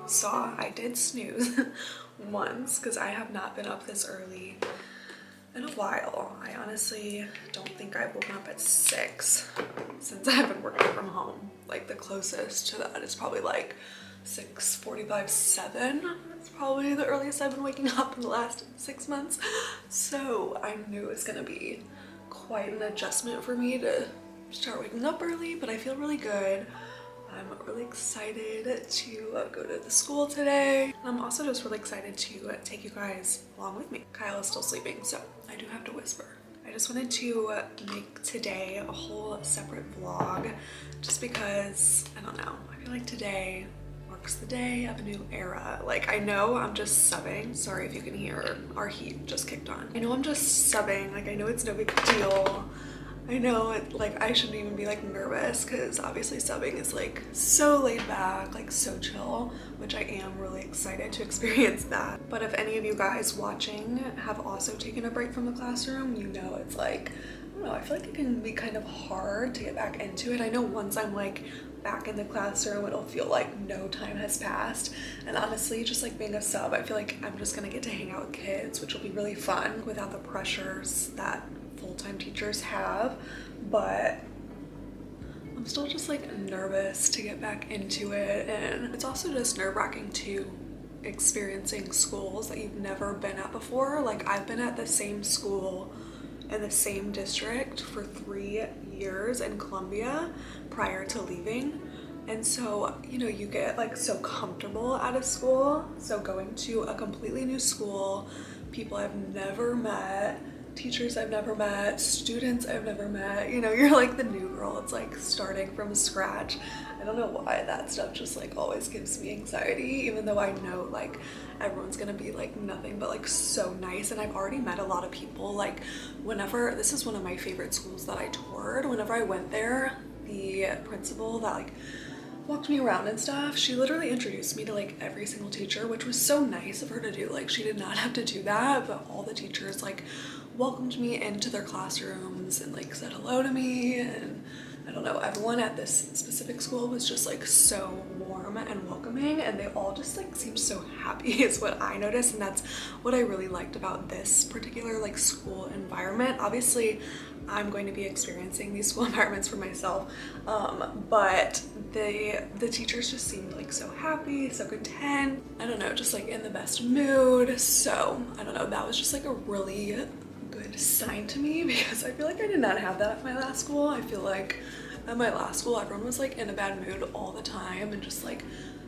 saw I did snooze once because I have not been up this early in a while. I honestly don't think I've woken up at 6 since I've been working from home. Like the closest to that is probably like 6:45, 7. That's probably the earliest I've been waking up in the last 6 months. So I knew it was gonna be quite an adjustment for me to start waking up early, but I feel really good. I'm really excited to go to the school today. I'm also just really excited to take you guys along with me. Kyle is still sleeping, so I do have to whisper. I just wanted to make today a whole separate vlog just because, I don't know, I feel like today marks the day of a new era. Like, I know I'm just subbing. Sorry if you can hear our heat just kicked on. I know I'm just subbing. Like, I know it's no big deal. I know like I shouldn't even be like nervous because obviously subbing is like so laid back, like so chill, which I am really excited to experience that. But if any of you guys watching have also taken a break from the classroom, you know it's like, I don't know, I feel like it can be kind of hard to get back into it. I know once I'm like back in the classroom, it'll feel like no time has passed. And honestly, just like being a sub, I feel like I'm just gonna get to hang out with kids, which will be really fun without the pressures that full-time teachers have. But I'm still just like nervous to get back into it, and it's also just nerve-wracking too, experiencing schools that you've never been at before. Like, I've been at the same school in the same district for 3 years in Columbia prior to leaving, and so, you know, you get like so comfortable at a school. So going to a completely new school, people I've never met, teachers I've never met, students I've never met, you know, you're like the new girl. It's like starting from scratch. I don't know why that stuff just like always gives me anxiety, even though I know like everyone's gonna be like nothing but like so nice. And I've already met a lot of people. Like, whenever, this is one of my favorite schools that I toured, whenever I went there, the principal that like walked me around and stuff, she literally introduced me to like every single teacher, which was so nice of her to do. Like, she did not have to do that, but all the teachers like welcomed me into their classrooms and like said hello to me. And I don't know, everyone at this specific school was just like so warm and welcoming, and they all just like seemed so happy is what I noticed. And that's what I really liked about this particular like school environment. Obviously I'm going to be experiencing these school environments for myself, but the teachers just seemed like so happy, so content, I don't know, just like in the best mood. So I don't know, that was just like a really good sign to me, because I feel like I did not have that at my last school. I feel like at my last school everyone was like in a bad mood all the time and just like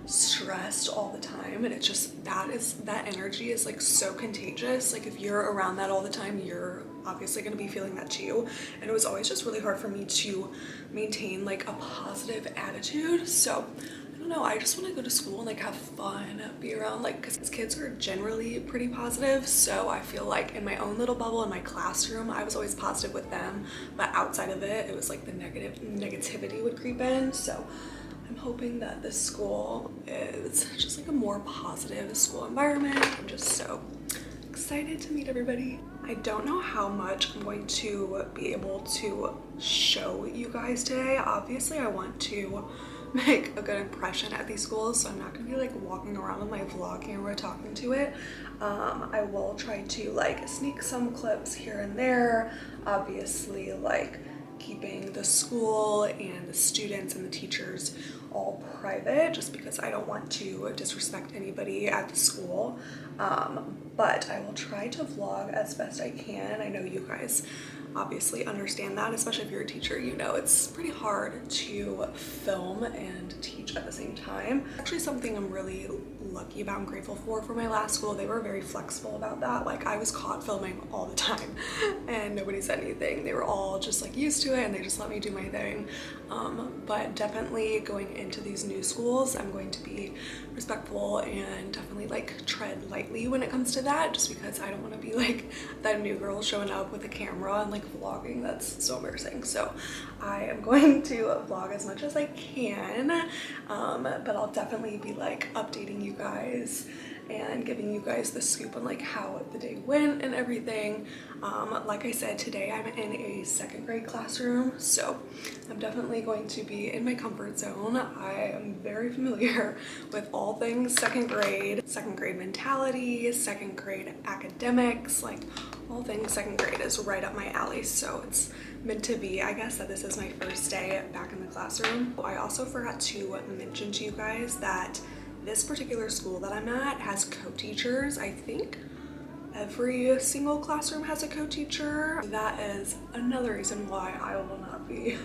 stressed all the time, and it's just that energy is like so contagious. Like, if you're around that all the time, you're obviously going to be feeling that too. And it was always just really hard for me to maintain like a positive attitude. So I don't know, I just want to go to school and like have fun, be around, like, because kids are generally pretty positive. So I feel like in my own little bubble in my classroom, I was always positive with them, but outside of it, it was like the negativity would creep in. So I'm hoping that this school is just like a more positive school environment. I'm just so excited to meet everybody. I don't know how much I'm going to be able to show you guys today. Obviously, I want to make a good impression at these schools, so I'm not gonna be like walking around with my vlog camera talking to it. I will try to like sneak some clips here and there, obviously like keeping the school and the students and the teachers all private, just because I don't want to disrespect anybody at the school. But I will try to vlog as best I can. I know you guys obviously understand that, especially if you're a teacher. You know, it's pretty hard to film and teach at the same time. Actually, something I'm really lucky about and grateful for my last school, they were very flexible about that. Like, I was caught filming all the time and nobody said anything. They were all just like used to it and they just let me do my thing. But definitely going into these new schools, I'm going to be respectful and definitely like tread lightly when it comes to that, just because I don't want to be like that new girl showing up with a camera and like vlogging. That's so embarrassing. So I am going to vlog as much as I can, but I'll definitely be like updating you guys and giving you guys the scoop on like how the day went and everything. Like I said, today I'm in a second grade classroom, so I'm definitely going to be in my comfort zone. I am very familiar with all things second grade mentality, second grade academics, like all things second grade is right up my alley, so it's meant to be, I guess, that this is my first day back in the classroom. I also forgot to mention to you guys that this particular school that I'm at has co-teachers. I think every single classroom has a co-teacher. That is another reason why I will not be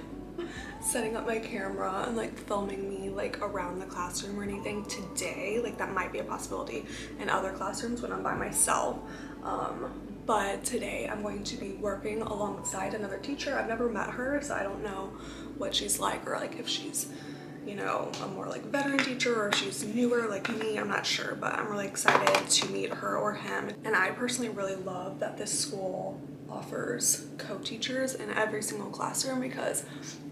setting up my camera and like filming me like around the classroom or anything today. Like that might be a possibility in other classrooms when I'm by myself. But today I'm going to be working alongside another teacher. I've never met her, so I don't know what she's like, or like if she's, you know, a more like veteran teacher or if she's newer like me. I'm not sure, but I'm really excited to meet her or him. And I personally really love that this school offers co-teachers in every single classroom, because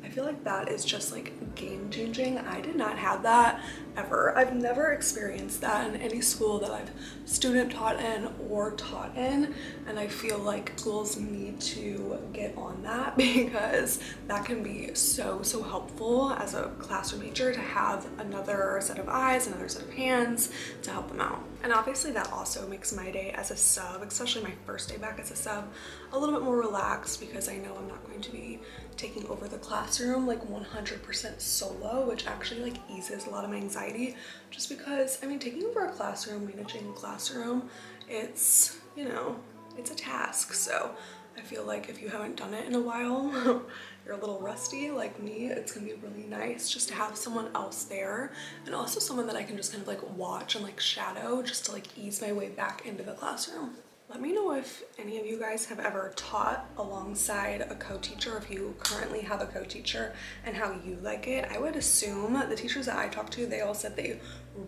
I feel like that is just like game changing. I did not have that ever. I've never experienced that in any school that I've student taught in or taught in, and I feel like schools need to get on that, because that can be so helpful as a classroom teacher to have another set of eyes, another set of hands to help them out. And obviously that also makes my day as a sub, especially my first day back as a sub, a little bit more relaxed, because I know I'm not going to be taking over the classroom like 100% solo, which actually like eases a lot of my anxiety, just because, I mean, taking over a classroom, managing a classroom, it's, you know, it's a task. So I feel like if you haven't done it in a while, you're a little rusty like me, it's gonna be really nice just to have someone else there, and also someone that I can just kind of like watch and like shadow, just to like ease my way back into the classroom. Let me know if any of you guys have ever taught alongside a co-teacher, if you currently have a co-teacher, and how you like it. I would assume the teachers that I talked to, they all said they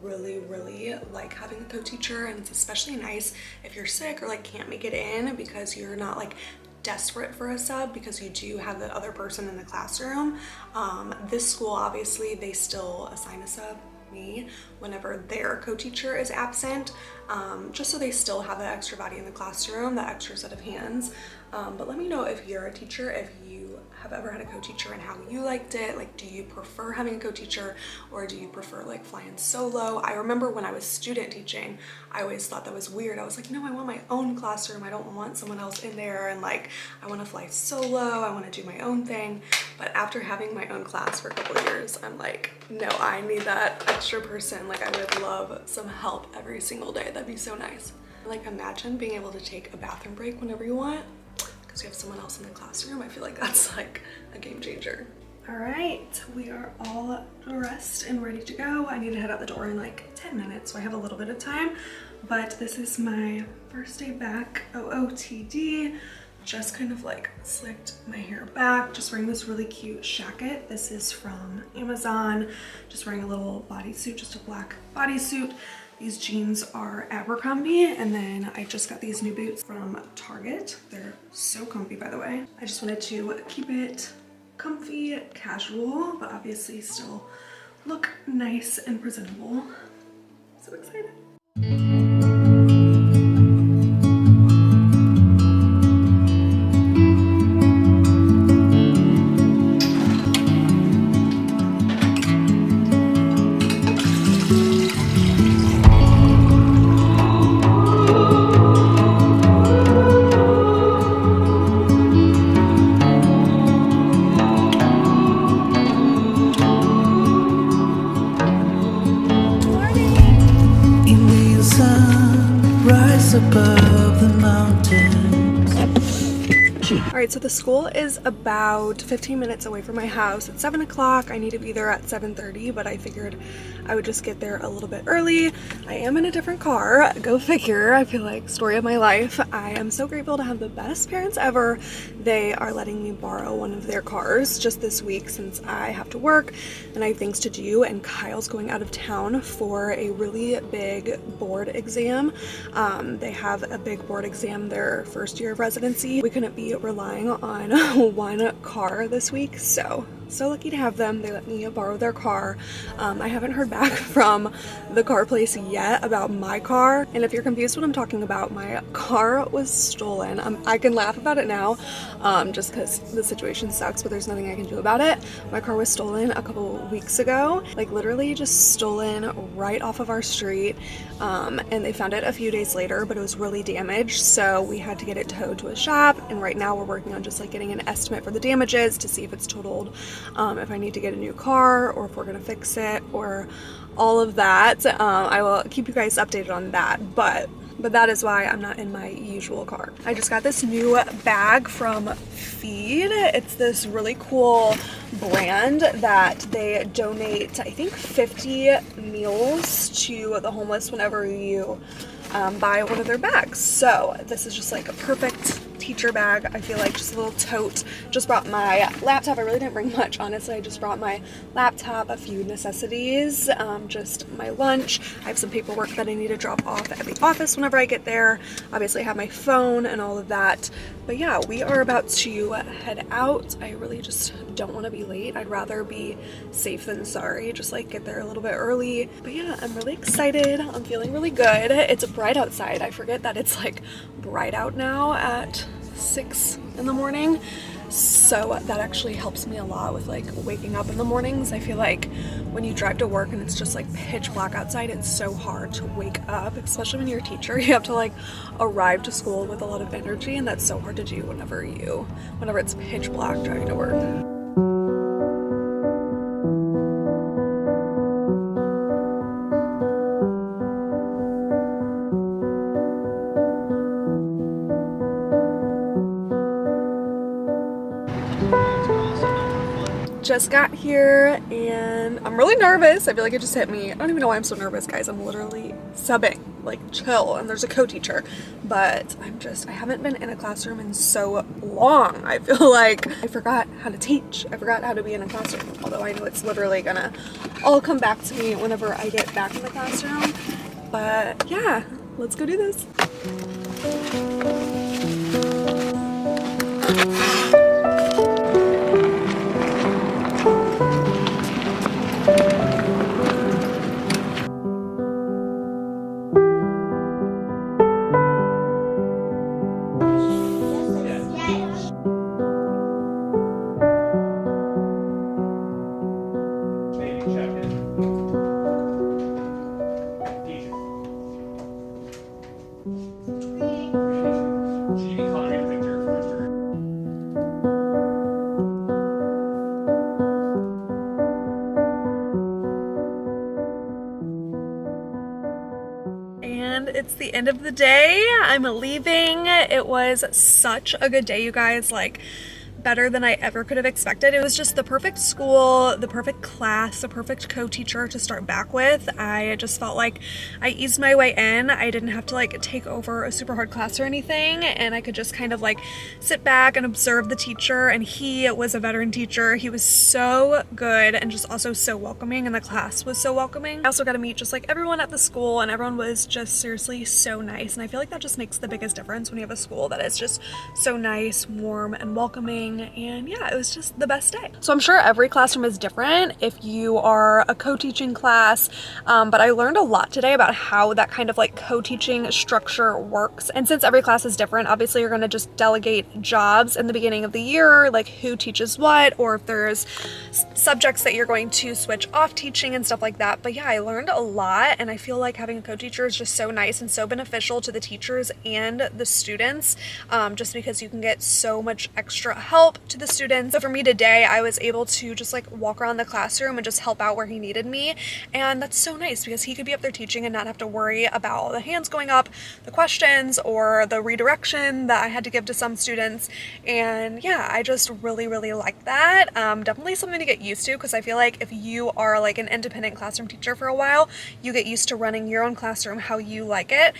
really like having a co-teacher, and it's especially nice if you're sick or like can't make it in, because you're not like desperate for a sub, because you do have the other person in the classroom. This school, obviously, they still assign a sub, me, whenever their co-teacher is absent, just so they still have that extra body in the classroom, that extra set of hands. But let me know if you're a teacher, if you have ever had a co-teacher and how you liked it. Like, do you prefer having a co-teacher, or do you prefer like flying solo? I remember when I was student teaching, I always thought that was weird. I was like, no, I want my own classroom. I don't want someone else in there, and like I want to fly solo, I want to do my own thing. But after having my own class for a couple of years, I'm like, no, I need that extra person. Like, I would love some help every single day. That'd be so nice. Like, imagine being able to take a bathroom break whenever you want, because you have someone else in the classroom. I feel like that's like a game changer. All right, we are all dressed and ready to go. I need to head out the door in like 10 minutes, so I have a little bit of time, but this is my first day back, OOTD. Just kind of like slicked my hair back, just wearing this really cute jacket. This is from Amazon. Just wearing a little bodysuit, just a black bodysuit. These jeans are Abercrombie, and then I just got these new boots from Target. They're so comfy, by the way. I just wanted to keep it comfy, casual, but obviously still look nice and presentable. So excited. Above the mountains. All right, so the school is about 15 minutes away from my house. It's 7 o'clock. I need to be there at 7:30, but I figured I would just get there a little bit early. I am in a different car. Go figure. I feel like story of my life. I am so grateful to have the best parents ever. They are letting me borrow one of their cars just this week since I have to work and I have things to do, and Kyle's going out of town for a really big board exam. They have a big board exam their first year of residency. We couldn't be relying on one car this week, so so lucky to have them. They let me borrow their car. I haven't heard back from the car place yet about my car. And if you're confused what I'm talking about, my car was stolen. I can laugh about it now, just because the situation sucks, but there's nothing I can do about it. My car was stolen a couple weeks ago, like literally just stolen right off of our street. And they found it a few days later, but it was really damaged. So we had to get it towed to a shop. And right now we're working on just like getting an estimate for the damages to see if it's totaled, if I need to get a new car or if we're gonna fix it or all of that. I will keep you guys updated on that, but that is why I'm not in my usual car. I just got this new bag from Feed. It's this really cool brand that they donate, I think, 50 meals to the homeless whenever you buy one of their bags. So this is just like a perfect teacher bag. I feel like just a little tote. Just brought my laptop. I really didn't bring much, honestly. I just brought my laptop, a few necessities, just my lunch. I have some paperwork that I need to drop off at the office whenever I get there. Obviously I have my phone and all of that. But yeah, we are about to head out. I really just don't want to be late. I'd rather be safe than sorry. Just like get there a little bit early. But yeah, I'm really excited. I'm feeling really good. It's bright outside. I forget that it's like bright out now at 6 in the morning. So that actually helps me a lot with like waking up in the mornings. I feel like when you drive to work and it's just like pitch black outside, it's so hard to wake up, especially when you're a teacher. You have to like arrive to school with a lot of energy, and that's so hard to do whenever it's pitch black driving to work. Just got here and I'm really nervous. I feel like it just hit me. I don't even know why I'm so nervous, guys. I'm literally subbing, like chill, and there's a co-teacher, but I haven't been in a classroom in so long. I feel like I forgot how to teach. I forgot how to be in a classroom, although I know it's literally gonna all come back to me whenever I get back in the classroom. But yeah, let's go do this. And it's the end of the day. I'm leaving. It was such a good day, you guys. Like, better than I ever could have expected. It was just the perfect school, the perfect class, the perfect co-teacher to start back with. I just felt like I eased my way in. I didn't have to like take over a super hard class or anything, and I could just kind of like sit back and observe the teacher. And he was a veteran teacher. He was so good and just also so welcoming, and the class was so welcoming. I also got to meet just like everyone at the school, and everyone was just seriously so nice. And I feel like that just makes the biggest difference when you have a school that is just so nice, warm, and welcoming. And yeah, it was just the best day. So I'm sure every classroom is different if you are a co-teaching class, but I learned a lot today about how that kind of like co-teaching structure works. And since every class is different, obviously you're going to just delegate jobs in the beginning of the year, like who teaches what, or if there's subjects that you're going to switch off teaching and stuff like that. But yeah, I learned a lot, and I feel like having a co-teacher is just so nice and so beneficial to the teachers and the students, just because you can get so much extra help to the students. So for me today, I was able to just like walk around the classroom and just help out where he needed me, and that's so nice because he could be up there teaching and not have to worry about all the hands going up, the questions, or the redirection that I had to give to some students. And yeah, I just really like that. Definitely something to get used to, because I feel like if you are like an independent classroom teacher for a while, you get used to running your own classroom how you like it.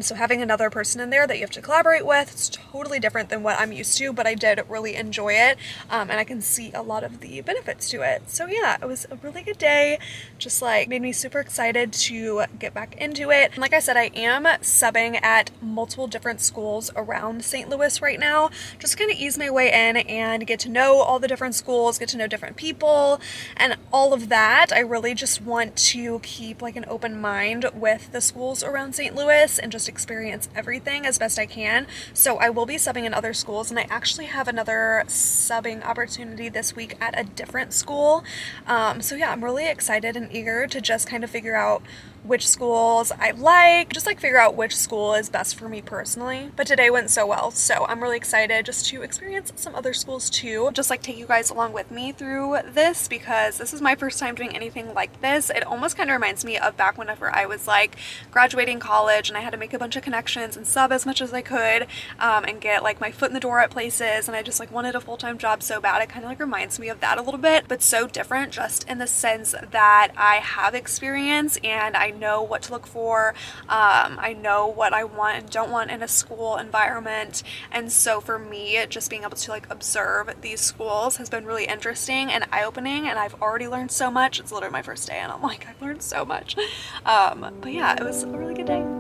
So having another person in there that you have to collaborate with, it's totally different than what I'm used to, but I did really enjoy enjoy it, and I can see a lot of the benefits to it. So yeah, it was a really good day, just like made me super excited to get back into it. And like I said, I am subbing at multiple different schools around St. Louis right now, just kind of ease my way in and get to know all the different schools, get to know different people, and all of that. I really just want to keep like an open mind with the schools around St. Louis and just experience everything as best I can. So I will be subbing in other schools, and I actually have another subbing opportunity this week at a different school. So yeah, I'm really excited and eager to just kind of figure out which schools I like, just like figure out which school is best for me personally. But today went so well, so I'm really excited just to experience some other schools too. Just like take you guys along with me through this, because this is my first time doing anything like this. It almost kind of reminds me of back whenever I was like graduating college and I had to make a bunch of connections and sub as much as I could, and get like my foot in the door at places, and I just like wanted a full-time job so bad. It kind of like reminds me of that a little bit, but so different, just in the sense that I have experience and I know what to look for. I know what I want and don't want in a school environment, and so for me, just being able to like observe these schools has been really interesting and eye-opening, and I've already learned so much. It's literally my first day and I'm like, I've learned so much. But yeah, it was a really good day.